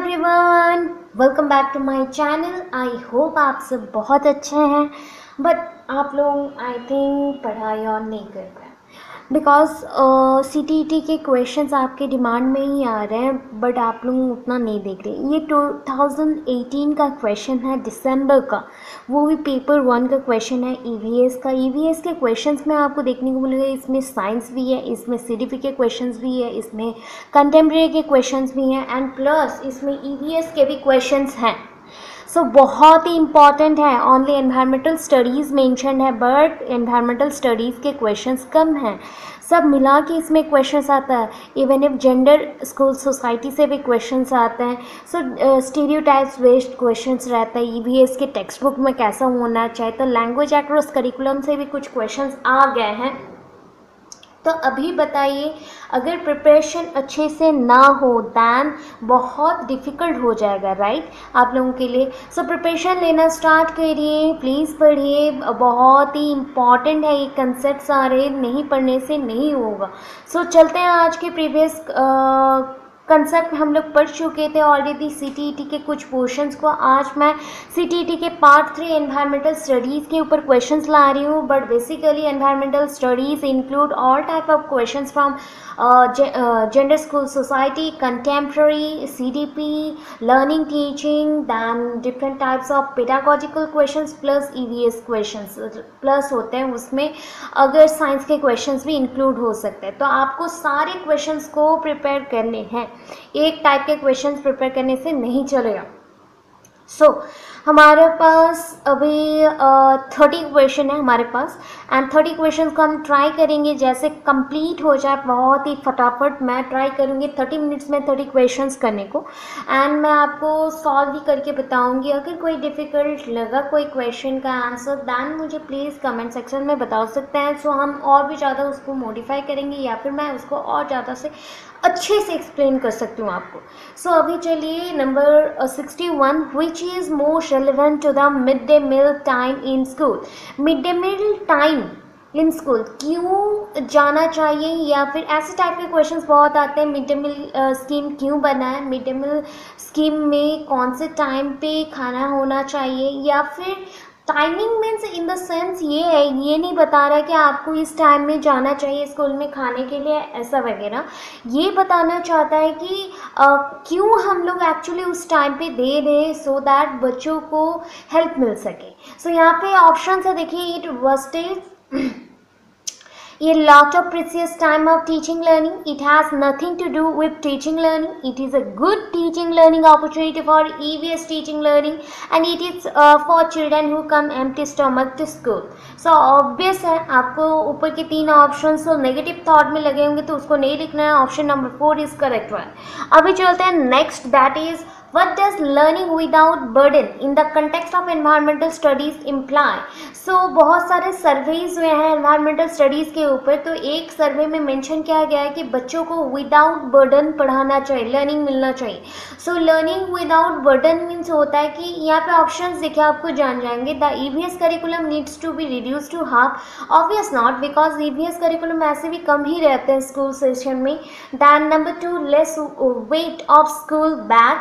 Everyone, welcome back to my channel. I hope आप सब बहुत अच्छे हैं, बट आप लोग आई थिंक पढ़ाई और नहीं कर पाए बिकॉज CTET के क्वेश्चंस आपके डिमांड में ही आ रहे हैं, बट आप लोग उतना नहीं देख रहे। ये 2018 का क्वेश्चन है, दिसंबर का, वो भी पेपर 1 का क्वेश्चन है EVS का। EVS के क्वेश्चंस में आपको देखने को मिलेगा, इसमें साइंस भी है, इसमें CDP के क्वेश्चंस भी है, इसमें कंटेम्प्रेरी के क्वेश्चंस भी हैं, एंड प्लस इसमें EVS के भी क्वेश्चंस हैं। सो बहुत ही इम्पॉर्टेंट है। ओनली एनवायरमेंटल स्टडीज़ मेंशन है, बट एनवायरमेंटल स्टडीज़ के क्वेश्चंस कम हैं। सब मिला के इसमें क्वेश्चंस आता है। Even if gender school society से भी क्वेश्चंस आते हैं। सो स्टीरियोटाइप्स बेस्ड क्वेश्चंस रहता है। EVS के टेक्स्ट बुक में कैसा होना चाहिए, तो लैंग्वेज अक्रॉस करिकुलम से भी कुछ क्वेश्चंस आ गए हैं। तो अभी बताइए, अगर प्रिपरेशन अच्छे से ना हो दैन बहुत डिफ़िकल्ट हो जाएगा, राइट, आप लोगों के लिए। सो प्रिपरेशन लेना स्टार्ट करिए, प्लीज़ पढ़िए। बहुत ही इम्पॉर्टेंट है, ये कंसेप्ट आ रहे, नहीं पढ़ने से नहीं होगा। सो चलते हैं आज के प्रीवियस कंसेप्ट हम लोग पढ़ चुके थे ऑलरेडी CTET के कुछ पोर्शंस को। आज मैं CTET के पार्ट 3 एनवायरमेंटल स्टडीज़ के ऊपर क्वेश्चंस ला रही हूँ। But basically environmental studies include all type of questions from gender school society, contemporary, CDP, learning teaching, then different types of pedagogical questions plus EVS questions plus होते हैं। उसमें अगर science के क्वेश्चंस भी इंक्लूड हो सकते हैं, तो आपको सारे क्वेश्चंस को प्रिपेयर करने हैं। एक टाइप के क्वेश्चंस प्रिपेयर करने से नहीं चलेगा। हमारे पास अभी 30 क्वेश्चन है हमारे पास, एंड 30 क्वेश्चन को हम ट्राई करेंगे जैसे कंप्लीट हो जाए बहुत ही फटाफट। मैं ट्राई करूँगी 30 मिनट्स में 30 क्वेश्चंस करने को, एंड मैं आपको सॉल्व भी करके बताऊँगी। अगर कोई डिफ़िकल्ट लगा कोई क्वेश्चन का आंसर, दैन मुझे प्लीज़ कमेंट सेक्शन में बता सकते हैं। सो हम और भी ज़्यादा उसको मॉडिफाई करेंगे, या फिर मैं उसको और ज़्यादा से अच्छे से एक्सप्लेन कर सकती हूँ आपको। सो अभी चलिए number 61, which is most relevant to the mid day meal time in school. Mid day meal time in school क्यों जाना चाहिए, या फिर ऐसे टाइप के क्वेश्चंस बहुत आते हैं। मिड डे मील स्कीम क्यों बना है, मिड डे मील स्कीम में कौन से टाइम पे खाना होना चाहिए, या फिर timing means in the sense ये है, ये नहीं बता रहा है कि आपको इस टाइम में जाना चाहिए स्कूल में खाने के लिए, ऐसा वगैरह। ये बताना चाहता है कि क्यों हम लोग एक्चुअली उस टाइम पे दे दें, सो दैट बच्चों को हेल्प मिल सके। सो यहाँ पे ऑप्शन है, देखिए, it wastage a lot of precious time of teaching learning. It has nothing to do with teaching learning. It is a good teaching learning opportunity for EVS teaching learning, and it is for children who come empty stomach to school. So obvious है, आपको ऊपर के 3 option तो negative thought में लगे होंगे, तो उसको नहीं लिखना है। Option number 4 is correct one. अभी चलते हैं next, that is what does learning without burden in the context of environmental studies imply? So बहुत सारे सर्वेज हुए हैं environmental studies के ऊपर। तो एक सर्वे में मेंशन किया गया है कि बच्चों को विदाउट बर्डन पढ़ाना चाहिए, लर्निंग मिलना चाहिए। So learning without burden means होता है कि यहाँ पे ऑप्शंस देखिए, आपको जान जाएंगे। The EVS curriculum needs to be reduce to half. Obvious not, because EVS curriculum ऐसे भी कम ही रहते हैं स्कूल सेशन में। Then number 2, less weight of school bag,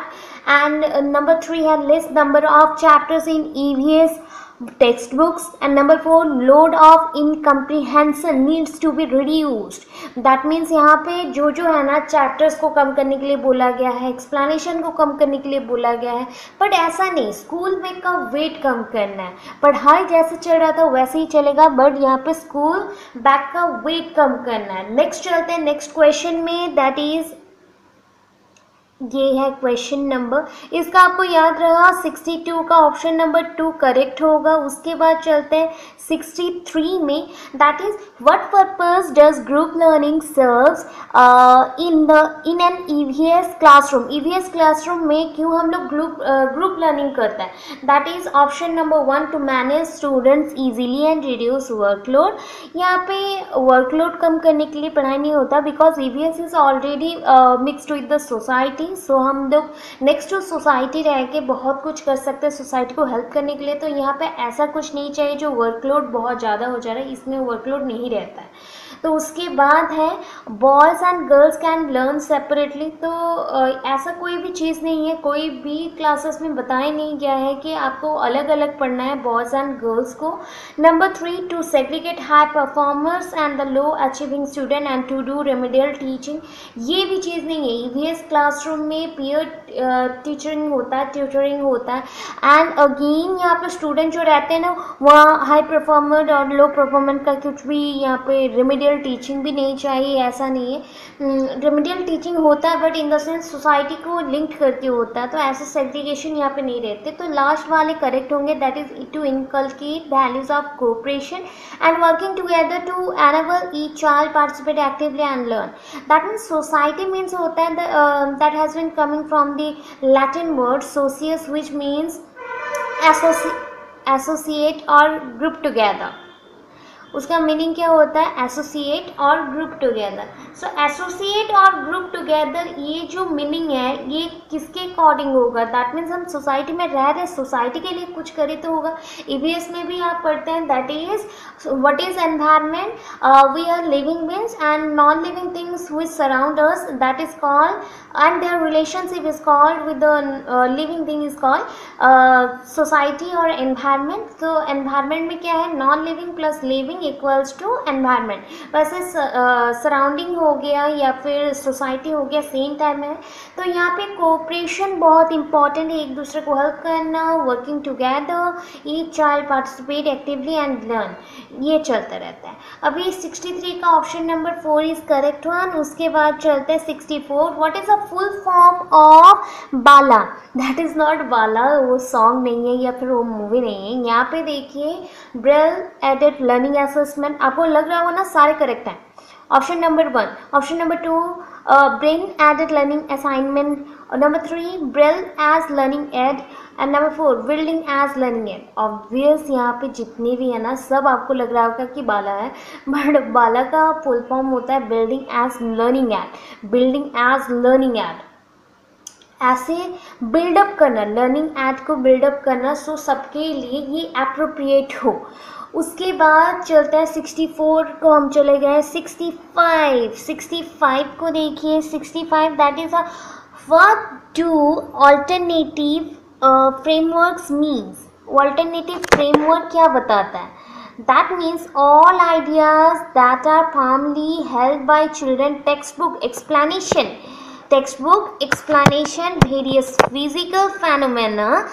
and number 3 है less number of chapters in EVS textbooks, and number 4, load of incomprehension needs to be reduced. that means यहाँ पे जो है ना, चैप्टर्स को कम करने के लिए बोला गया है, एक्सप्लेनेशन को कम करने के लिए बोला गया है। बट ऐसा नहीं, स्कूल बैग का वेट कम करना है। पढ़ाई जैसे चल रहा था वैसे ही चलेगा, बट यहाँ पे स्कूल बैग का वेट कम करना है। नेक्स्ट चलते हैं नेक्स्ट क्वेश्चन में, दैट इज ये है क्वेश्चन नंबर, इसका आपको याद रहा 62 का ऑप्शन नंबर 2 करेक्ट होगा। उसके बाद चलते हैं 63 में, that is what purpose does group learning serves in an EVS classroom. EVS classroom में क्यों हम लोग ग्रुप लर्निंग करते हैं, that is option number 1, to manage students easily and reduce workload. यहाँ पे वर्कलोड कम करने के लिए पढ़ाई नहीं होता, because EVS is already mixed with the society. So हम लोग नेक्स्ट टू सोसाइटी रह के बहुत कुछ कर सकते हैं सोसाइटी को हेल्प करने के लिए। तो यहाँ पे ऐसा कुछ नहीं चाहिए जो वर्कलोड बहुत ज़्यादा हो जा रहा है, इसमें वर्कलोड नहीं रहता है। तो उसके बाद है boys and girls can learn separately. तो ऐसा कोई भी चीज़ नहीं है, कोई भी क्लासेस में बताया नहीं गया है कि आपको अलग अलग पढ़ना है बॉयज़ एंड गर्ल्स को। Number 3, to segregate high performers and the low achieving student and to do remedial teaching. ये भी चीज़ नहीं है। ईवीएस क्लासरूम में पीयर टीचरिंग होता है, ट्यूटरिंग होता है। एंड अगेन यहाँ पे स्टूडेंट जो रहते हैं ना, वहाँ हाई परफॉर्मर और लो परफॉर्मर का कुछ भी यहाँ पे रेमेडियल टीचिंग भी नहीं चाहिए, ऐसा नहीं है। रेमेडियल टीचिंग होता है but in the sense society को लिंक करके होता है, तो ऐसे सेग्रीगेशन यहाँ पे नहीं रहते। तो लास्ट वाले करेक्ट होंगे, that is to inculcate values of cooperation and working together to enable each child participate actively and learn. That means society means होता है that has been coming from the Latin word socius which means associate और group together. उसका meaning क्या होता है? Associate और group together. So associate और group together, ये जो मीनिंग है ये किसके अकॉर्डिंग होगा? दैट मीन्स हम सोसाइटी में रह रहे, सोसाइटी के लिए कुछ करें तो होगा। ईवीएस में भी आप पढ़ते हैं that is what is environment, we are living beings and non living things which surround us, that is called and their relationship is called with the living thing is called society और environment. तो environment में क्या है? Non living plus living equals to environment. वैसे surrounding हो गया या फिर सोसाइटी हो गया, सेम टाइम है। तो यहाँ पे कोऑपरेशन बहुत इंपॉर्टेंट है, एक दूसरे को हेल्प करना, working together, each child participate actively and learn, ये चलता रहता है। अभी 63 का option number 4 is correct one. उसके बाद चलते हैं 64। What is a full form of BALA? That is not BALA, वो सॉन्ग नहीं है या फिर वो मूवी नहीं है। यहाँ पे देखिए ब्रेल एडेड लर्निंग असेसमेंट, आपको लग रहा होगा ना सारे करेक्ट हैं। Option number 1, option number 2 brain aided learning assignment, number 3 braille as learning aid, and number 4 building as learning aid. Obvious यहाँ पे जितने भी है ना सब आपको लग रहा होगा कि बाला है, बट बाला का फुल फॉर्म होता है building as learning aid. Building as learning aid, ऐसे बिल्डअप करना, लर्निंग एड को बिल्डअप करना, सो सबके लिए ये अप्रोप्रिएट हो। उसके बाद चलता है 64 को, हम चले गए 65 को देखिए। 65 that is a what do alternative frameworks means. Alternative framework क्या बताता है? That means all ideas that are firmly held by children. Textbook explanation various physical phenomena.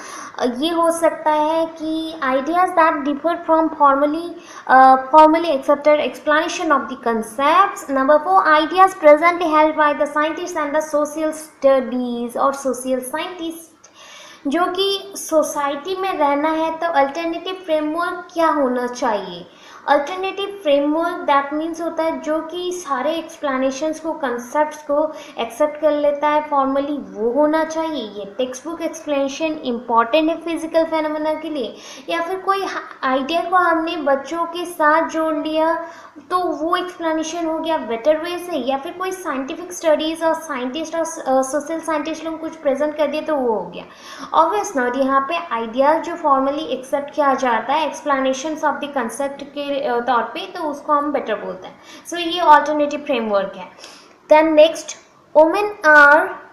ये हो सकता है कि ideas that differ from formally accepted explanation of the concepts. Number 4 ideas presently held by the scientist and the social studies और social scientist. जो कि society में रहना है तो अल्टरनेटिव फ्रेमवर्क क्या होना चाहिए? अल्टरनेटिव फ्रेमवर्क दैट मीन्स होता है जो कि सारे एक्सप्लेनेशंस को, कंसेप्ट्स को एक्सेप्ट कर लेता है फॉर्मली, वो होना चाहिए। ये टेक्स्ट बुक एक्सप्लेनेशन इंपॉर्टेंट है फिजिकल फेनोमेना के लिए, या फिर कोई आइडिया को हमने बच्चों के साथ जोड़ लिया तो वो एक्सप्लेनेशन हो गया बेटर वे से, या फिर कोई साइंटिफिक स्टडीज़ और साइंटिस्ट और सोशल साइंटिस्ट लोग कुछ प्रेजेंट कर दिए तो वो हो गया। ऑब्वियस नॉट, यहाँ पे आइडियाज जो फॉर्मली एक्सेप्ट किया जाता है एक्सप्लेनेशंस ऑफ द कंसेप्ट के तौर पे, तो उसको हम बेटर बोलते हैं। सो ये ऑल्टरनेटिव फ्रेमवर्क है। Then next, women are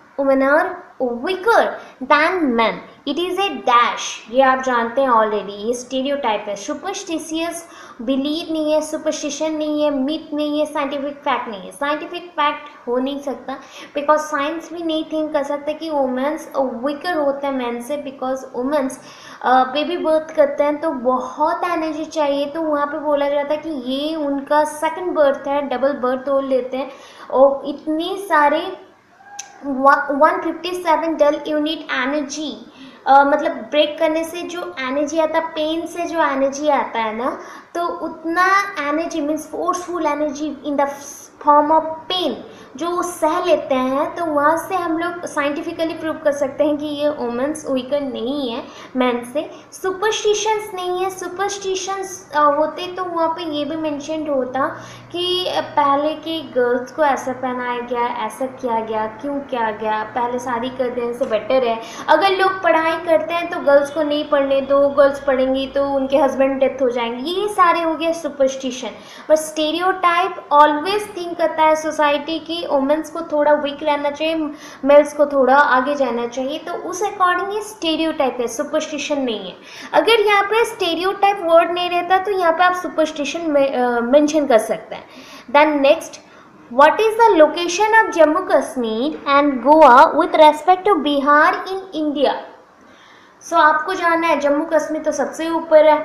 weaker than man, it is a dash. ये आप जानते हैं ऑलरेडी, ये स्टीरियोटाइप है। सुपरस्टिशियस बिलीव नहीं है, सुपरस्टिशन नहीं है, मिथ नहीं है, साइंटिफिक फैक्ट नहीं है। साइंटिफिक फैक्ट हो नहीं सकता बिकॉज साइंस भी नहीं थिंक कर सकते कि वुमेन्स वीकर होते हैं मैन से, बिकॉज वुमेन्स बेबी बर्थ करते हैं तो बहुत एनर्जी चाहिए, तो वहाँ पे बोला जाता है कि ये उनका सेकंड बर्थ है, डबल बर्थ हो लेते हैं। और इतनी सारे 157 डल यूनिट एनर्जी, मतलब ब्रेक करने से जो एनर्जी आता है, पेन से जो एनर्जी आता है ना, तो उतना energy means forceful energy in the form of pain, जो सह लेते हैं, तो वहाँ से हम लोग साइंटिफिकली प्रूव कर सकते हैं कि ये वुमेन्स वीकर नहीं है मैन से। सुपरस्टिशंस नहीं है, सुपरस्टिशंस होते तो वहाँ पे ये भी मेंशन होता कि पहले के गर्ल्स को ऐसा पहनाया गया, ऐसा किया गया, क्यों किया गया, पहले शादी कर देने से बेटर है। अगर लोग पढ़ाई करते हैं तो गर्ल्स को नहीं पढ़ने दो, गर्ल्स पढ़ेंगी तो उनके हस्बैंड डेथ हो जाएंगे, ये सारे हो गए superstition. But stereotype always think करता है सोसाइटी की वुमेन्स को थोड़ा वीक रहना चाहिए, मेल्स को थोड़ा आगे जाना चाहिए, तो उस अकॉर्डिंग ये स्टेरियोटाइप है, सुपरस्टिशन नहीं है। अगर यहाँ पे स्टेरियोटाइप वर्ड नहीं रहता तो यहाँ पे आप सुपरस्टिशन मेंशन कर सकते हैं। Then next, what is the location of Jammu Kashmir and Goa with respect to Bihar in India? So आपको जानना है जम्मू कश्मीर तो सबसे ऊपर है,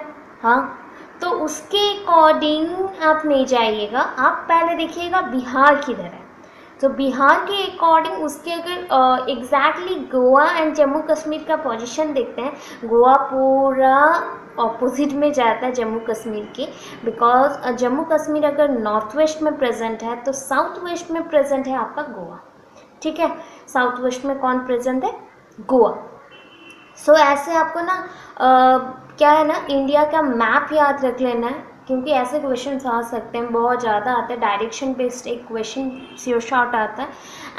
हाँ, तो उसके अकॉर्डिंग आप नहीं जाइएगा, आप पहले देखिएगा बिहार किधर है। तो बिहार के अकॉर्डिंग उसके अगर एग्जैक्टली गोवा एंड जम्मू कश्मीर का पोजीशन देखते हैं, गोवा पूरा ऑपोजिट में जाता है जम्मू कश्मीर के, बिकॉज जम्मू कश्मीर अगर नॉर्थ वेस्ट में प्रेजेंट है तो साउथ वेस्ट में प्रेजेंट है आपका गोवा, ठीक है। साउथ वेस्ट में कौन प्रेजेंट है? गोवा। सो ऐसे आपको ना क्या है ना, इंडिया का मैप याद रख लेना है, क्योंकि ऐसे क्वेश्चन आ सकते हैं, बहुत ज़्यादा आते हैं। डायरेक्शन बेस्ड एक क्वेश्चन श्योर शॉट आता है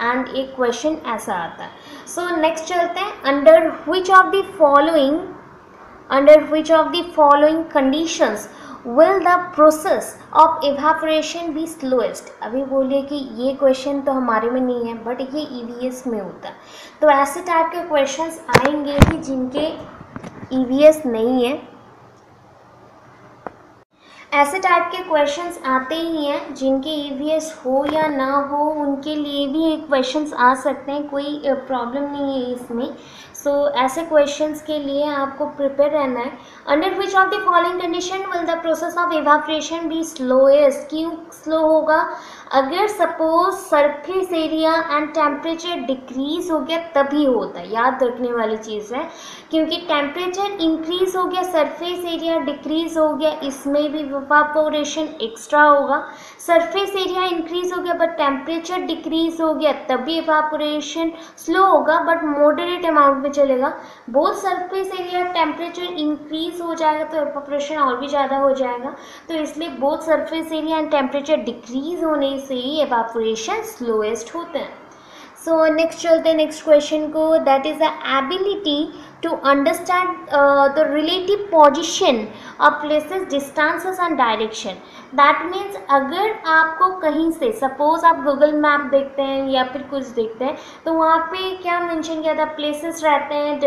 एंड एक क्वेश्चन ऐसा आता है। सो नेक्स्ट चलते हैं, under which of the following conditions will the process of evaporation be slowest? अभी बोलिए कि ये क्वेश्चन तो हमारे में नहीं है, बट ये EVS में होता है। तो ऐसे टाइप के क्वेश्चंस आएंगे कि जिनके EVS नहीं है, ऐसे टाइप के क्वेश्चंस आते ही हैं, जिनके EVS हो या ना हो उनके लिए भी एक क्वेश्चंस आ सकते हैं, कोई प्रॉब्लम नहीं है इसमें। सो ऐसे क्वेश्चंस के लिए आपको प्रिपेयर रहना है। Under which of the following condition will the process of evaporation be slowest? क्यों स्लो होगा? अगर suppose surface area and temperature decrease हो गया तभी होता है, याद रखने वाली चीज़ है, क्योंकि टेम्परेचर इंक्रीज हो गया, सरफेस एरिया डिक्रीज हो गया, इसमें भी इवापोरेशन एक्स्ट्रा होगा। सरफेस एरिया इंक्रीज हो गया बट टेम्परेचर डिक्रीज हो गया तभी इवापोरेशन स्लो होगा, बट मॉडरेट अमाउंट में चलेगा। Both surface area temperature increase हो जाएगा तो इवापोरेशन और भी ज़्यादा हो जाएगा, तो इसलिए both surface area and temperature decrease होने से ही इवापोरेशन स्लोएस्ट होते हैं। सो नेक्स्ट चलते हैं नेक्स्ट क्वेश्चन को, that is the ability to understand the relative position of places, distances and direction. That means अगर आपको कहीं से, सपोज आप गूगल मैप देखते हैं या फिर कुछ देखते हैं, तो वहाँ पे क्या मेंशन किया था, प्लेसेस रहते हैं,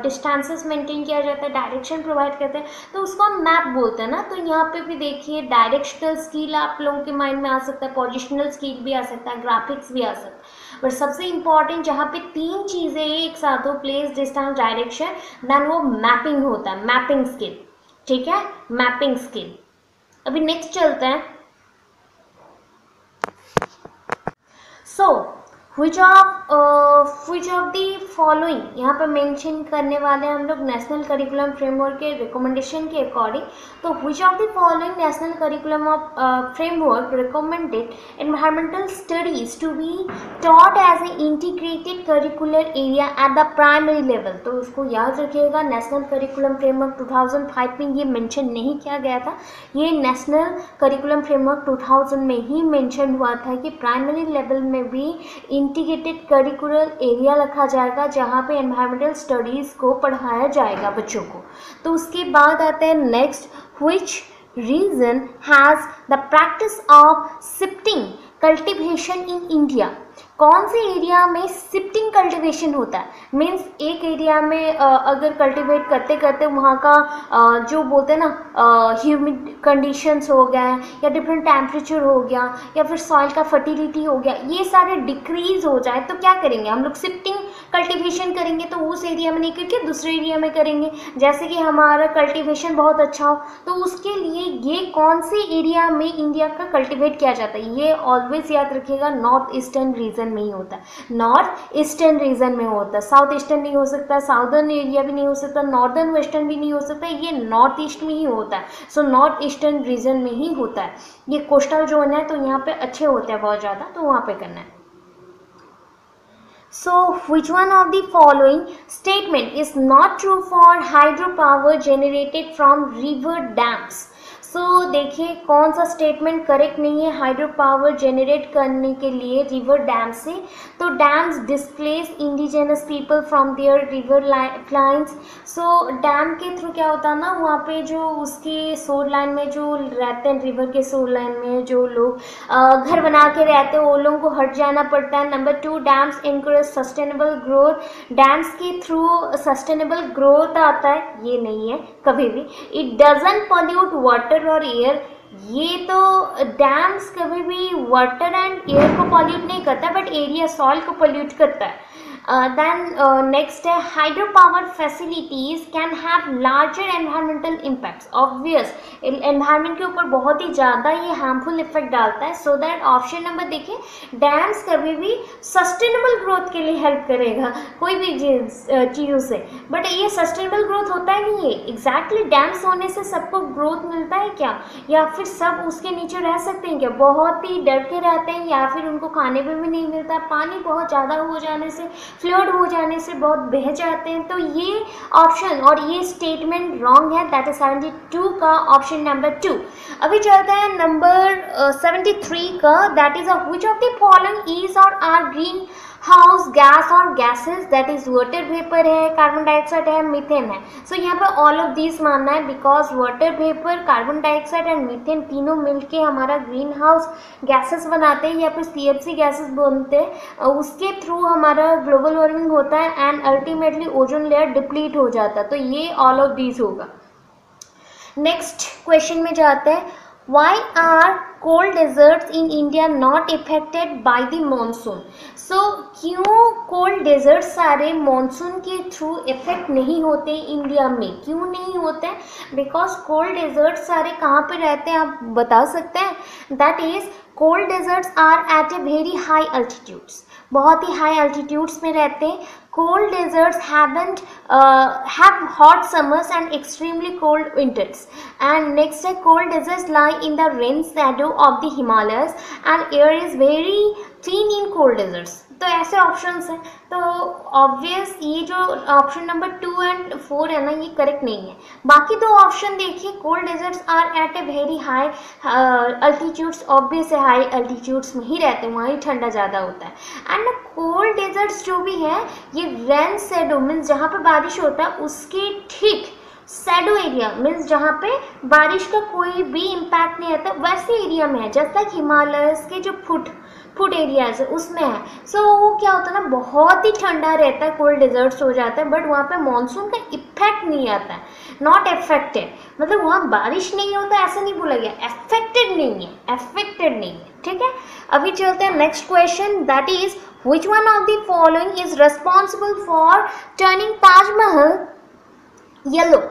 डिस्टेंसेस मेंटेन किया जाता है, डायरेक्शन प्रोवाइड करते हैं, तो उसको हम मैप बोलते हैं ना। तो यहाँ पे भी देखिए डायरेक्शनल स्किल आप लोगों के माइंड में आ सकता है, पोजिशनल स्किल भी आ सकता है, ग्राफिक्स भी आ सकता है, बट सबसे इंपॉर्टेंट जहाँ पे तीन चीज़ें एक साथ हो, प्लेस, डिस्टेंस, डायरेक्शन, देन वो मैपिंग होता है, मैपिंग स्किल, ठीक है, मैपिंग स्किल। अभी नेक्स्ट चलते हैं। सो which of the following, यहाँ पर मेंशन करने वाले हम लोग नेशनल करिकुलम फ्रेमवर्क के रिकमेंडेशन के अकॉर्डिंग, तो which of the following national curriculum of framework recommended environmental studies to be taught as an integrated curricular area at the primary level? तो उसको याद रखिएगा, नेशनल करिकुलम फ्रेमवर्क 2005 में ये mention नहीं किया गया था, ये नेशनल करिकुलम फ्रेमवर्क 2000 में ही मेंशन हुआ था कि प्राइमरी लेवल में भी इंटीग्रेटेड करिकुलर एरिया रखा जाएगा जहाँ पे एनवायरमेंटल स्टडीज़ को पढ़ाया जाएगा बच्चों को। तो उसके बाद आते हैं next, which region has the practice of shifting cultivation in India? कौन से एरिया में शिफ्टिंग कल्टिवेशन होता है? मीन्स एक एरिया में अगर कल्टिवेट करते करते वहाँ का जो बोलते हैं ना ह्यूमिड कंडीशंस हो गए या डिफरेंट टेम्परेचर हो गया या फिर सॉइल का फर्टिलिटी हो गया, ये सारे डिक्रीज हो जाए तो क्या करेंगे हम लोग? शिफ्टिंग कल्टिवेशन करेंगे, तो उस एरिया में नहीं करके दूसरे एरिया में करेंगे। जैसे कि हमारा कल्टिवेशन बहुत अच्छा हो तो उसके लिए ये कौन से एरिया में इंडिया का कल्टिवेट किया जाता है? ये ऑलवेज याद रखिएगा, नॉर्थ ईस्टर्न रीजन में ही होता है, नॉर्थ ईस्टर्न रीजन में होता है, साउथ ईस्टर्न नहीं हो सकता, साउदर्न एरिया भी नहीं हो सकता, नॉर्दर्न वेस्टर्न भी नहीं हो सकता, ये नॉर्थ ईस्ट में ही होता है। सो नॉर्थ ईस्टर्न रीजन में ही होता है। ये कोस्टल जोन है तो यहाँ पे अच्छे होते हैं बहुत ज़्यादा, तो वहाँ पे करना है। So which one of the following statement is not true for hydropower generated from river dams? सो देखिए कौन सा स्टेटमेंट करेक्ट नहीं है हाइड्रो पावर जनरेट करने के लिए रिवर डैम से। तो dams displace indigenous people from their river lines. So dam के थ्रू क्या होता है ना, वहाँ पे जो उसके सोर लाइन में जो रहते हैं, रिवर के सोर लाइन में जो लोग घर बना के रहते हैं वो लोगों को हट जाना पड़ता है। Number 2, dams encourage sustainable growth. Dams के थ्रू सस्टेनेबल ग्रोथ आता है, ये नहीं है कभी भी। इट डजंट पॉल्यूट वाटर और एयर, ये तो डैम्स कभी भी वाटर एंड एयर को पॉल्यूट नहीं करता बट एरिया सॉइल को पॉल्यूट करता है। देन नेक्स्ट है hydro power facilities can have larger environmental impacts. Obvious environment के ऊपर बहुत ही ज़्यादा ये हार्मफुल इफेक्ट डालता है। सो दैट ऑप्शन नंबर देखिए, डैम्स कभी भी सस्टेनेबल ग्रोथ के लिए हेल्प करेगा कोई भी चीज़ों से, बट ये सस्टेनेबल ग्रोथ होता ही नहीं है। एग्जैक्टली डैम्स होने से सबको ग्रोथ मिलता है क्या, या फिर सब उसके नीचे रह सकते हैं क्या? बहुत ही डर के रहते हैं, या फिर उनको खाने पर भी नहीं मिलता। पानी बहुत ज़्यादा हो जाने से, फ्लड हो जाने से बहुत बह जाते हैं। तो ये ऑप्शन और ये स्टेटमेंट रॉन्ग है, दैट इज 72 का ऑप्शन नंबर 2। अभी चलते हैं नंबर 73 का, that is which of the following is और आर ग्रीन हाउस गैस और gases, that is water vapour है, कार्बन डाइऑक्साइड है, मीथेन है। सो यहाँ पर ऑल ऑफ दीज मानना है, because water vapour, carbon dioxide and methane तीनों मिलके हमारा ग्रीन हाउस गैसेस बनाते हैं या फिर CFC गैसेस बनते हैं। उसके थ्रू हमारा ग्लोबल वार्मिंग होता है and ultimately ozone layer deplete हो जाता है। तो ये ऑल ऑफ दीज होगा। नेक्स्ट क्वेश्चन में जाते हैं, why are cold deserts in India not affected by the monsoon? So क्यों cold deserts सारे मानसून के थ्रू इफेक्ट नहीं होते इंडिया में? क्यों नहीं होते? बिकॉज cold deserts सारे कहाँ पे रहते हैं आप बता सकते हैं? That is cold deserts are at a very high altitudes, बहुत ही हाई अल्टीट्यूड्स में रहते हैं। Cold deserts have hot summers and extremely cold winters. And next है, cold deserts lie in the rain shadow of the Himalayas and air is very thin in cold deserts. तो ऐसे options हैं। तो obvious ये जो option number 2 and 4 है ना, ये करेक्ट नहीं है। बाकी दो ऑप्शन देखिए, cold deserts are at a very high altitudes, obvious है हाई अल्टीट्यूड्स में ही रहते हैं, वहाँ ही ठंडा ज़्यादा होता है। एंड कोल्ड डेजर्ट्स जो भी है ये रेन शैडो मीन्स जहाँ पे बारिश होता है उसके ठीक शैडो एरिया मीन्स जहाँ पे बारिश का कोई भी इम्पैक्ट नहीं आता वैसे एरिया में है, जैसा कि हिमालयस के जो फुट एरियाज है उसमें है। सो वो क्या होता है ना, बहुत ही ठंडा रहता है, कोल्ड डेजर्ट्स हो जाता है, बट वहाँ पे मानसून का इफेक्ट नहीं आता है, नॉट अफेक्टेड। मतलब वहाँ बारिश नहीं होता ऐसा नहीं बोला गया, अफेक्टेड नहीं है, अफेक्टेड नहीं है। ठीक है, अभी चलते हैं next question, that is which one of the following is responsible for turning Taj Mahal yellow?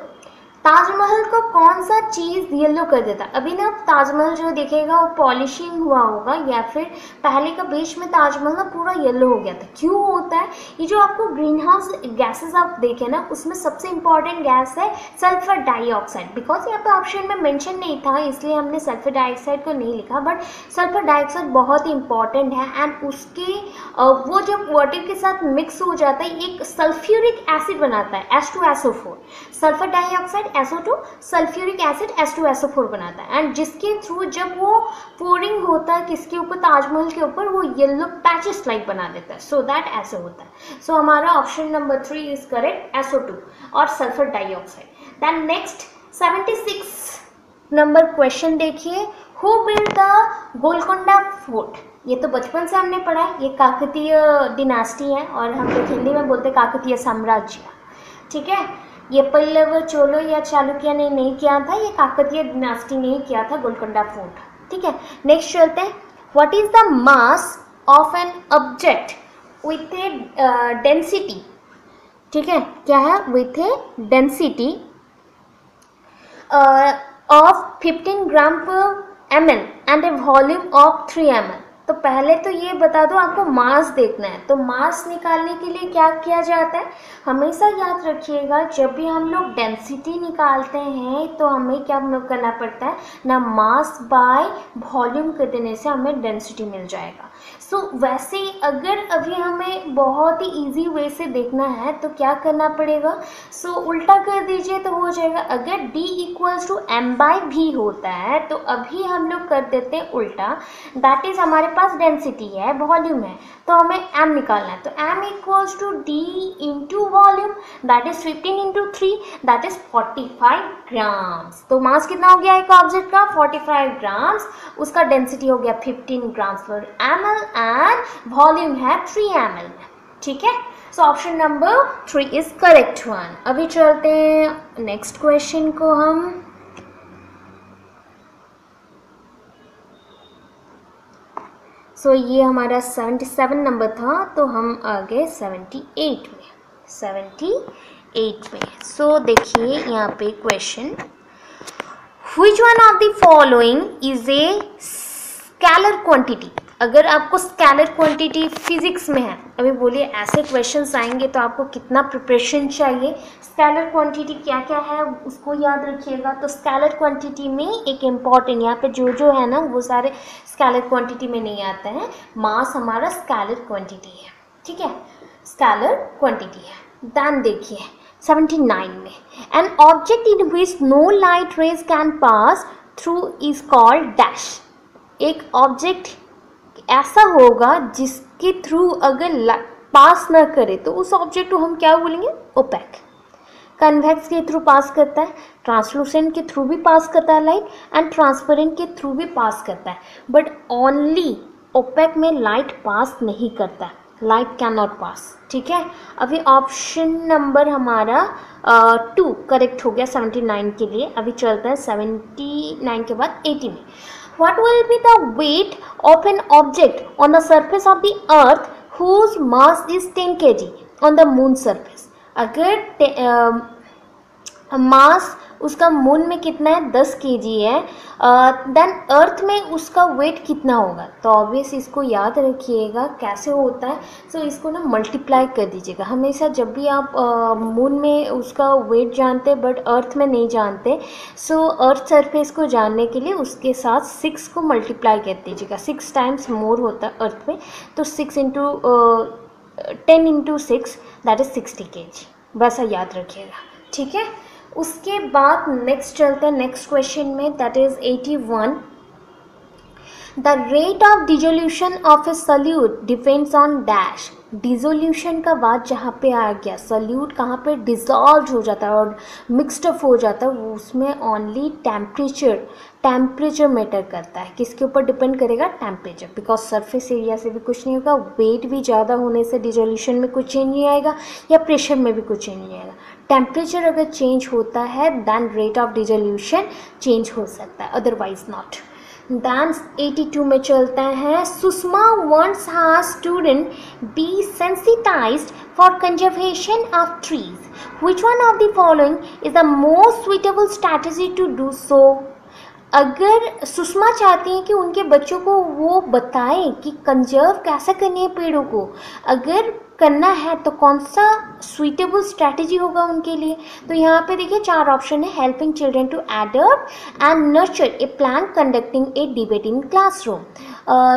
Taj Mahal को कौन सा चीज़ येलो कर देता? अभी ना ताजमहल जो दिखेगा वो पॉलिशिंग हुआ होगा, या फिर पहले का बीच में ताजमहल ना पूरा येलो हो गया था। क्यों होता है? ये जो आपको ग्रीन हाउस गैसेज आप देखें ना, उसमें सबसे इंपॉर्टेंट गैस है सल्फर डाइऑक्साइड। बिकॉज यहाँ पे ऑप्शन में मेंशन नहीं था इसलिए हमने सल्फर डाइऑक्साइड को नहीं लिखा, बट सल्फर डाइऑक्साइड बहुत ही इंपॉर्टेंट है एंड उसके वो जब वाटर के साथ मिक्स हो जाता है एक सल्फ्यूरिक एसिड बनाता है H2SO4। Sulphur dioxide SO2, sulphuric acid H2SO4 बनाता है एंड जिसके थ्रू जब वो पोरिंग होता है किसके ऊपर, ताजमहल के ऊपर, वो येलो पैचेस लाइक बना देता है। सो दैट ऐसे होता है। सो हमारा option number 3 is correct, SO2 और sulphur dioxide. Then next 76 number question देखिए, who build the Golconda fort? ये तो बचपन से हमने पढ़ा है, ये काकतीय डिनास्टी है और हम लोग हिंदी में बोलते काकतीय साम्राज्य। ठीक है, ये पल्लव, चोलो या चालुक्य ने नहीं किया था, ये काकतीय डिनास्टी ने किया था गोलकोंडा फोर्ट। ठीक है, नेक्स्ट चलते हैं, what is the mass of an object with A density? ठीक है, क्या है? विथ ए डेंसिटी ऑफ 15 ग्राम पर ml and A volume of 3 ml। तो पहले तो ये बता दो आपको मास देखना है, तो मास निकालने के लिए क्या किया जाता है, हमेशा याद रखिएगा जब भी हम लोग डेंसिटी निकालते हैं तो हमें क्या करना पड़ता है ना, मास बाय वॉल्यूम कर देने से हमें डेंसिटी मिल जाएगा। सो वैसे ही अगर अभी हमें बहुत ही इजी वे से देखना है तो क्या करना पड़ेगा, सो उल्टा कर दीजिए तो हो जाएगा। अगर D इक्वल्स टू m/v होता है तो अभी हम लोग कर देते हैं उल्टा, दैट इज हमारे पास डेंसिटी है, वॉल्यूम है, तो हमें m निकालना है, तो m equals to d into volume, that is 15 into 3, that is 45 grams. तो मास कितना हो गया एक ऑब्जेक्ट का, 45 ग्राम्स, उसका डेंसिटी हो गया 15 ग्राम्स पर ml एंड वॉल्यूम है 3 ml में, ठीक है। So option number 3 is correct one. अभी चलते हैं नेक्स्ट क्वेश्चन को हम। सो ये हमारा 77 नंबर था, तो हम आ गए 78 में। सो देखिए यहाँ पे question, which one of the following is a scalar quantity. अगर आपको स्केलर क्वांटिटी फिजिक्स में है, अभी बोलिए ऐसे क्वेश्चंस आएंगे तो आपको कितना प्रिपरेशन चाहिए। स्केलर क्वांटिटी क्या क्या है उसको याद रखिएगा। तो स्केलर क्वांटिटी में एक इम्पॉर्टेंट, यहाँ पे जो है ना वो सारे स्केलर क्वांटिटी में नहीं आते हैं। मास हमारा स्केलर क्वांटिटी है, ठीक है, स्केलर क्वांटिटी है। देन देखिए 79 में, an object in which no light rays can pass through is called dash. एक ऑब्जेक्ट ऐसा होगा जिसके थ्रू अगर पास ना करे तो उस ऑब्जेक्ट को हम क्या बोलेंगे, ओपेक। कन्वेक्स के थ्रू पास करता है, ट्रांसलूसेंट के थ्रू भी पास करता है लाइट, एंड ट्रांसपेरेंट के थ्रू भी पास करता है, बट ओनली ओपेक में लाइट पास नहीं करता, लाइट कैन नॉट पास, ठीक है। अभी ऑप्शन नंबर हमारा 2 करेक्ट हो गया 79 के लिए। अभी चलता है 79 के बाद 80 में। What will be the weight of an object on the surface of the earth whose mass is 10 kg on the moon surface? अगर मास उसका मून में कितना है 10 kg है, देन अर्थ में उसका वेट कितना होगा। तो ऑब्वियस इसको याद रखिएगा कैसे होता है। सो इसको ना मल्टीप्लाई कर दीजिएगा हमेशा जब भी आप मून में उसका वेट जानते बट अर्थ में नहीं जानते। सो अर्थ सरफेस को जानने के लिए उसके साथ 6 को मल्टीप्लाई कर दीजिएगा, 6 टाइम्स मोर होता है अर्थ में, तो 10 इंटू 6 दैट इज 60 kg, वैसा याद रखिएगा, ठीक है। उसके बाद नेक्स्ट चलते हैं नेक्स्ट क्वेश्चन में, that is 81। The rate of dissolution of A solute depends on dash. Dissolution का बाद जहाँ पे आ गया, सॉल्यूट कहाँ पे डिजॉल्व हो जाता है और मिक्सड अप हो जाता है, वो उसमें ओनली टेम्परेचर मैटर करता है। किसके ऊपर डिपेंड करेगा, टेम्परेचर, बिकॉज सरफेस एरिया से भी कुछ नहीं होगा, वेट भी ज़्यादा होने से डिजोल्यूशन में कुछ चेंज नहीं आएगा या प्रेशर में भी कुछ चेंज नहीं आएगा। टेम्परेचर अगर चेंज होता है then rate of dissolution change हो सकता है, अदरवाइज नॉट। दैन 82 में चलता है, Sushma wants her student be sensitized for conservation of trees. Which one of the following is the most suitable strategy to do so? अगर सुषमा चाहती हैं कि उनके बच्चों को वो बताएं कि कंजर्व कैसे करनी है पेड़ों को, अगर करना है तो कौन सा सुइटेबल स्ट्रैटेजी होगा उनके लिए। तो यहाँ पे देखिए 4 ऑप्शन है, helping children to adopt and nurture a plant, conducting a debate in classroom.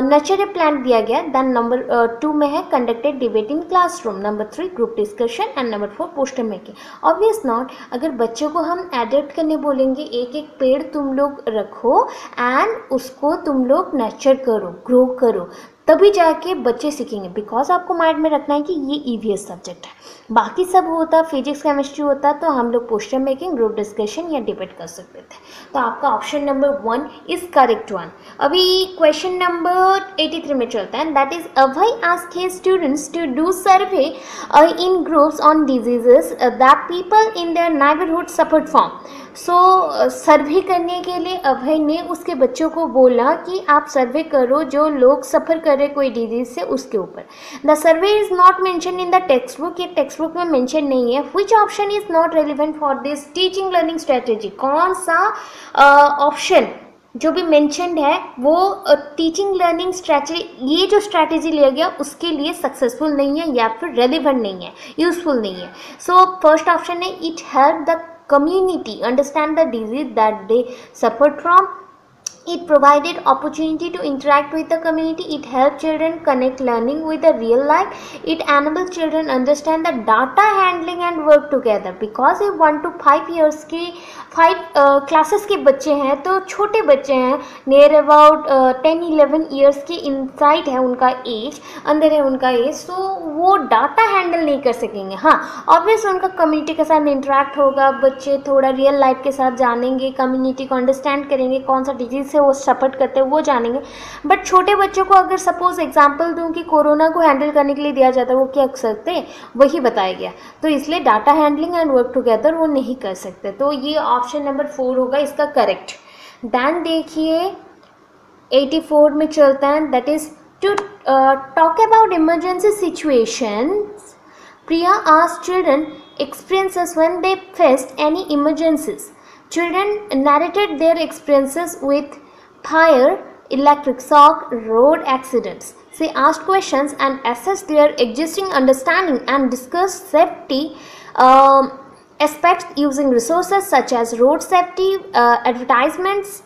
Nurture a plant दिया गया, देन नंबर 2 में है conducted debate in classroom, number 3 group discussion and number 4 poster making. Obvious not, अगर बच्चों को हम adopt करने बोलेंगे, एक एक पेड़ तुम लोग रखो एंड उसको तुम लोग नर्चर करो, ग्रो करो, तभी जाके बच्चे सीखेंगे। बिकॉज आपको माइंड में रखना है कि ये ईवीएस सब्जेक्ट है, बाकी सब होता फिजिक्स केमिस्ट्री होता तो हम लोग पोस्टर मेकिंग, ग्रुप डिस्कशन या डिबेट कर सकते थे। तो आपका option number 1 is correct one. अभी क्वेश्चन नंबर 83 में चलता है, that is Abhay asked his students to do survey in groups on diseases that people in their neighbourhood suffered from. So survey करने के लिए अभय ने उसके बच्चों को बोला कि आप सर्वे करो जो लोग सफ़र कर रहे कोई डिजीज से उसके ऊपर। The survey is not mention in the text book, ये टेक्स्ट बुक में मेंशन नहीं है। Which option is not relevant for this teaching learning strategy? कौन सा ऑप्शन जो भी मेंशनड है वो टीचिंग लर्निंग स्ट्रैटेजी, ये जो स्ट्रैटेजी लिया गया उसके लिए सक्सेसफुल नहीं है या फिर रेलिवेंट नहीं है, यूजफुल नहीं है। सो फर्स्ट ऑप्शन है it help the community understand the disease that they suffered from. It provided opportunity to interact with the community. It helped children connect learning with the real life. It enabled children understand the data handling and work together. Because ये 1 to 5 years के 5 classes के बच्चे हैं, तो छोटे बच्चे हैं, near about 10-11 years की इनसाइड है उनका एज, अंदर है उनका एज, तो वो डाटा हैंडल नहीं कर सकेंगे। हाँ ऑब्वियस उनका कम्युनिटी के साथ इंटरेक्ट होगा, बच्चे थोड़ा रियल लाइफ के साथ जानेंगे, कम्युनिटी को अंडरस्टैंड करेंगे, कौन सा डिजीज़ से वो सपोर्ट करते हैं वो जानेंगे। बट छोटे बच्चों को अगर सपोज एग्जांपल दूं कि कोरोना को हैंडल करने के लिए दिया जाता है, वो क्या कर सकते हैं, वही बताया गया, तो इसलिए data handling and work together वो नहीं कर सकते। तो ये ऑप्शन नंबर 4 होगा इसका करेक्ट। देन देखिए 84 में चलता है, that is to talk about emergency situations. Priya asked children experiences when they faced any emergencies. Children narrated their experiences with fire, electric shock, road accidents. They asked questions and assessed their existing understanding and discussed safety aspects using resources such as road safety advertisements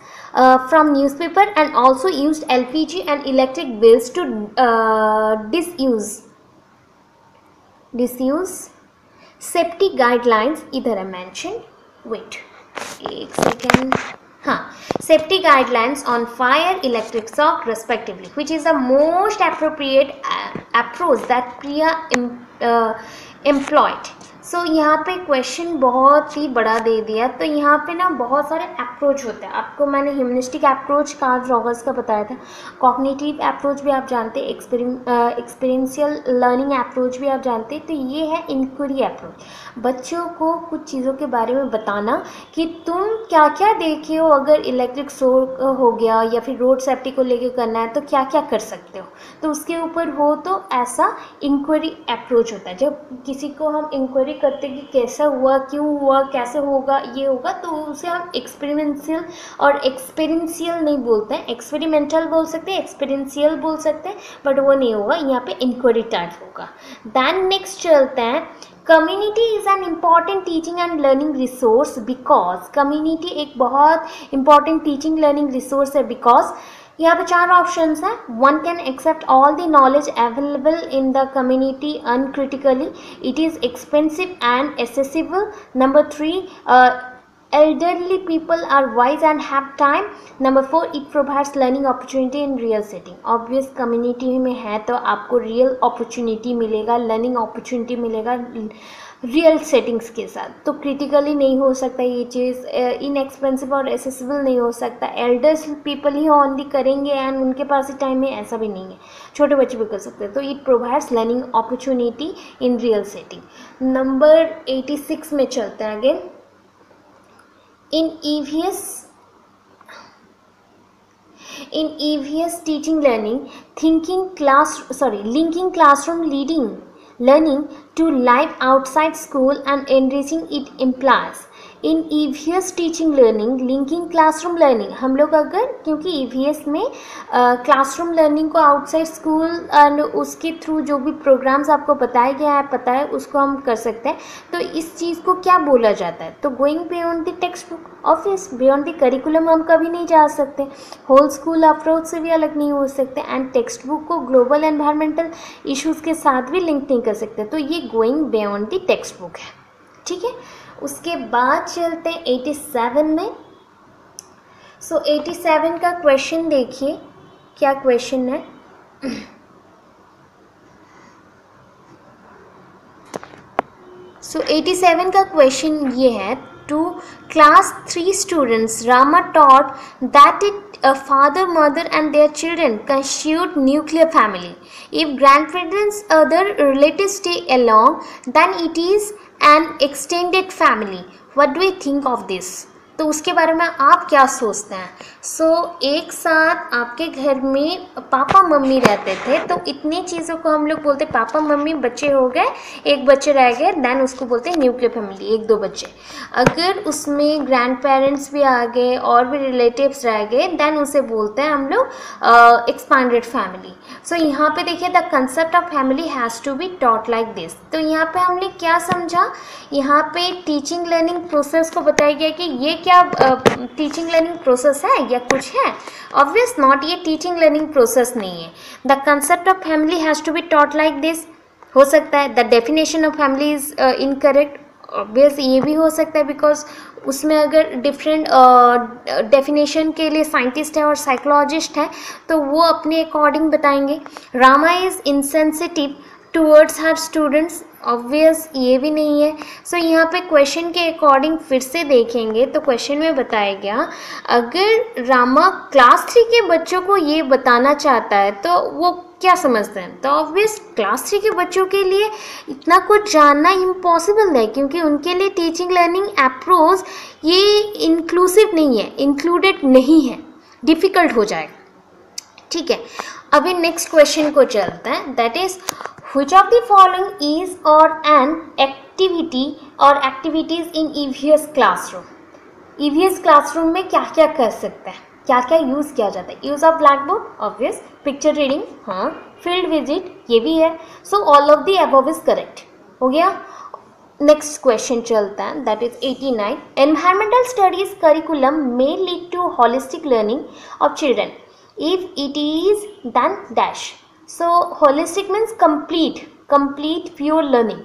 from newspaper, and also used LPG and electric bills to disuse safety guidelines. इधर है mention, wait एक second, हाँ safety guidelines on fire, electric shock respectively, which is the most appropriate approach that Priya employed. So यहाँ पे question बहुत ही बड़ा दे दिया, तो यहाँ पे ना बहुत सारे अप्रोच होते हैं। आपको मैंने ह्यूमनिस्टिक अप्रोच कार्ल रॉजर्स का बताया था, कॉग्निटिव अप्रोच भी आप जानते हैं, एक्सपीरियंशियल लर्निंग अप्रोच भी आप जानते हैं। तो ये है इंक्वायरी अप्रोच, बच्चों को कुछ चीज़ों के बारे में बताना कि तुम क्या क्या देखे हो, अगर इलेक्ट्रिक शॉक हो गया या फिर रोड सेफ्टी को लेके करना है तो क्या क्या कर सकते हो, तो उसके ऊपर हो, तो ऐसा इंक्वायरी अप्रोच होता है। जब किसी को हम इंक्वायरी करते कि कैसा हुआ, क्यों हुआ, कैसे होगा, ये होगा, तो उसे हम एक्सपेरिमेंशियल और एक्सपीरियंशियल नहीं बोलते हैं, एक्सपेरिमेंटल बोल सकते हैं, एक्सपीरियंशियल बोल सकते हैं, बट वो नहीं होगा, यहाँ पे इंक्वायरी टाइप होगा। देन नेक्स्ट चलते हैं, community is an important teaching and learning resource because, community एक बहुत इंपॉर्टेंट टीचिंग लर्निंग रिसोर्स है बिकॉज यहाँ पे 4 ऑप्शंस हैं। 1 can accept all the knowledge available in the community uncritically, it is expensive and accessible. Number 3, elderly people are wise and have time. Number 4, it provides learning opportunity in real setting. Obvious community में है तो आपको real opportunity मिलेगा, learning opportunity मिलेगा real settings के साथ। तो critically नहीं हो सकता ये चीज़, इनएक्सपेंसिव और एसेसिबल नहीं हो सकता, एल्डर्स पीपल ही ओनली करेंगे एंड उनके पास ही टाइम है, ऐसा भी नहीं है, छोटे बच्चे भी कर सकते हैं। तो it provides learning opportunity in real setting. Number 86 में चलते हैं again. In EVS teaching learning, linking classroom learning to life outside school and enriching it implies. In EVS teaching learning linking classroom learning, हम लोग अगर, क्योंकि EVS में classroom learning को outside school and उसके थ्रू जो भी प्रोग्राम्स आपको बताया गया है, पता है, उसको हम कर सकते हैं। तो इस चीज़ को क्या बोला जाता है, तो going beyond the text book, obvious beyond the curriculum हम कभी नहीं जा सकते, होल स्कूल अप्रोच से भी अलग नहीं हो सकते, एंड टेक्स्ट बुक को ग्लोबल एनवायरमेंटल इश्यूज़ के साथ भी लिंक नहीं कर सकते। तो ये going beyond the text book है, ठीक है। उसके बाद चलते हैं 87 में। सो 87 का क्वेश्चन देखिए, क्या क्वेश्चन है। सो 87 का क्वेश्चन ये है, to class 3 students Rama taught that a father, mother and their children constitute nuclear family. If grandparents other relatives stay along, then it is an extended family. What do you think of this? तो उसके बारे में आप क्या सोचते हैं? एक साथ आपके घर में पापा मम्मी रहते थे, तो इतनी चीज़ों को हम लोग बोलते पापा मम्मी, बच्चे हो गए, एक बच्चे रह गए, देन उसको बोलते हैं न्यूक्लियर फैमिली, 1-2 बच्चे। अगर उसमें ग्रैंड पेरेंट्स भी आ गए और भी रिलेटिव्स रह गए, देन उसे बोलते हैं हम लोग एक्सपांडेड फैमिली। यहाँ पे देखिए, the concept of family has to be taught like this. तो यहाँ पे हमने क्या समझा, यहाँ पे टीचिंग लर्निंग प्रोसेस को बताया गया कि ये क्या टीचिंग लर्निंग प्रोसेस है या कुछ है? ऑब्वियस नॉट, ये टीचिंग लर्निंग प्रोसेस नहीं है। The concept of family has to be taught like this, हो सकता है the definition of family is incorrect, obvious ये भी हो सकता है, बिकॉज उसमें अगर डिफरेंट डेफिनेशन के लिए साइंटिस्ट है और साइकोलॉजिस्ट है तो वो अपने अकॉर्डिंग बताएंगे। Rama is insensitive towards her students, obvious ये भी नहीं है। यहाँ पे क्वेश्चन के अकॉर्डिंग फिर से देखेंगे तो क्वेश्चन में बताया गया, अगर रामा क्लास 3 के बच्चों को ये बताना चाहता है तो वो क्या समझते हैं? तो ऑब्वियस क्लास 3 के बच्चों के लिए इतना कुछ जानना इम्पॉसिबल है, क्योंकि उनके लिए टीचिंग लर्निंग अप्रोच ये इंक्लूसिव नहीं है, इंक्लूडेड नहीं है, डिफ़िकल्ट हो जाएगा। ठीक है, अभी नेक्स्ट क्वेश्चन को चलते हैं, that is which of the following is or an activity or activities in EVS classroom? EVS classroom में क्या क्या कर सकते हैं, क्या क्या यूज़ किया जाता है? Use of blackboard, obvious, picture reading, हाँ, फील्ड विजिट, ये भी है। All of the above is correct, हो गया। नेक्स्ट क्वेश्चन चलता है, that is 89, environmental studies curriculum may lead to holistic learning of children if it is done dash. Holistic means complete pure learning.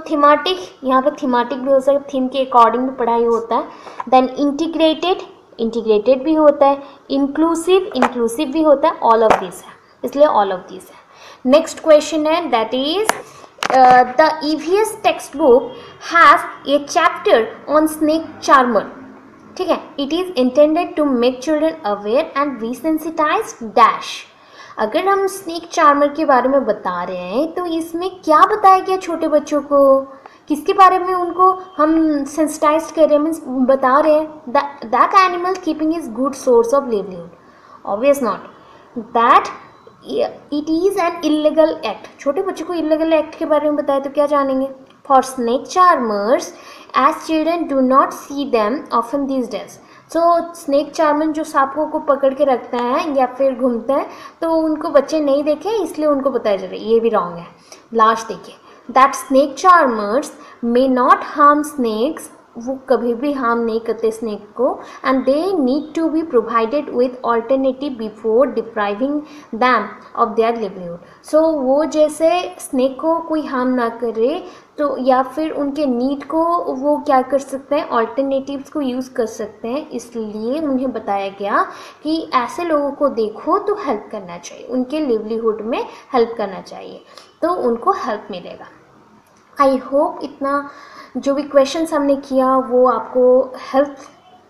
Thematic, यहाँ पे thematic भी हो सकता है, थीम के अकॉर्डिंग भी पढ़ाई होता है। देन इंटीग्रेटेड भी होता है, इंक्लूसिव भी होता है, ऑल ऑफ दिस है, इसलिए ऑल ऑफ दिस है। नेक्स्ट क्वेश्चन है, that is the EVS text book has a chapter on snake charmer. ठीक है, it is intended to make children aware and resensitize dash. अगर हम स्नेक चार्मर के बारे में बता रहे हैं तो इसमें क्या बताया गया छोटे बच्चों को, किसके बारे में उनको हम सेंसिटाइज कर रहे हैं, मीन्स बता रहे हैं, that animal keeping is good source of livelihood, obvious not, that it is an illegal act. छोटे बच्चों को इलीगल एक्ट के बारे में बताया तो क्या जानेंगे? For snake charmers as children do not see them often these days. Snake charmer जो सांपों को पकड़ के रखता है या फिर घूमता है, तो उनको बच्चे नहीं देखे इसलिए उनको बताया जा रहा है, ये भी रॉन्ग है। लास्ट देखिए, that snake charmers may not harm snakes, वो कभी भी हार्म नहीं करते स्नेक को, and they need to be provided with alternative before depriving them of their livelihood. वो जैसे स्नेक को कोई हार्म ना करे तो या फिर उनके नीड को वो क्या कर सकते हैं, ऑल्टरनेटिव्स को यूज़ कर सकते हैं। इसलिए उन्हें बताया गया कि ऐसे लोगों को देखो तो हेल्प करना चाहिए, उनके लिवलीहुड में हेल्प करना चाहिए, तो उनको हेल्प मिलेगा। आई होप इतना जो भी क्वेश्चंस हमने किया वो आपको हेल्प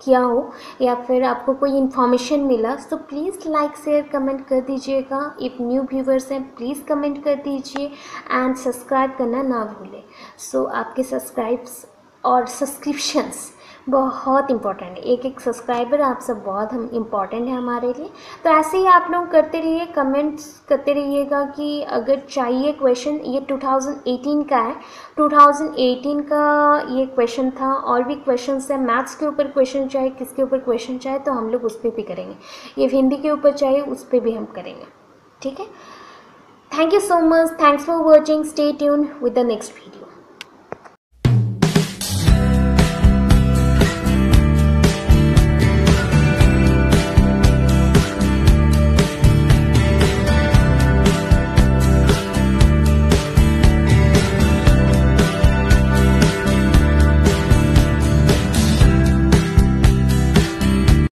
किया हो या फिर आपको कोई इन्फॉर्मेशन मिला। So please like share comment कर दीजिएगा। इफ़ न्यू व्यूवर्स हैं प्लीज़ कमेंट कर दीजिए एंड सब्सक्राइब करना ना भूलें। आपके सब्सक्राइब्स और सब्सक्रिप्शंस बहुत इंपॉर्टेंट है, एक सब्सक्राइबर आप सब बहुत हम इम्पॉर्टेंट है हमारे लिए। तो ऐसे ही आप लोग करते रहिए, कमेंट्स करते रहिएगा कि अगर चाहिए क्वेश्चन, ये 2018 का है, 2018 का ये क्वेश्चन था, और भी क्वेश्चन है मैथ्स के ऊपर क्वेश्चन चाहे, किसके ऊपर क्वेश्चन चाहे तो हम लोग उस पर भी करेंगे, ये हिंदी के ऊपर चाहे उस पर भी हम करेंगे। ठीक है, thank you so much, thanks for watching, stay tune with the next video.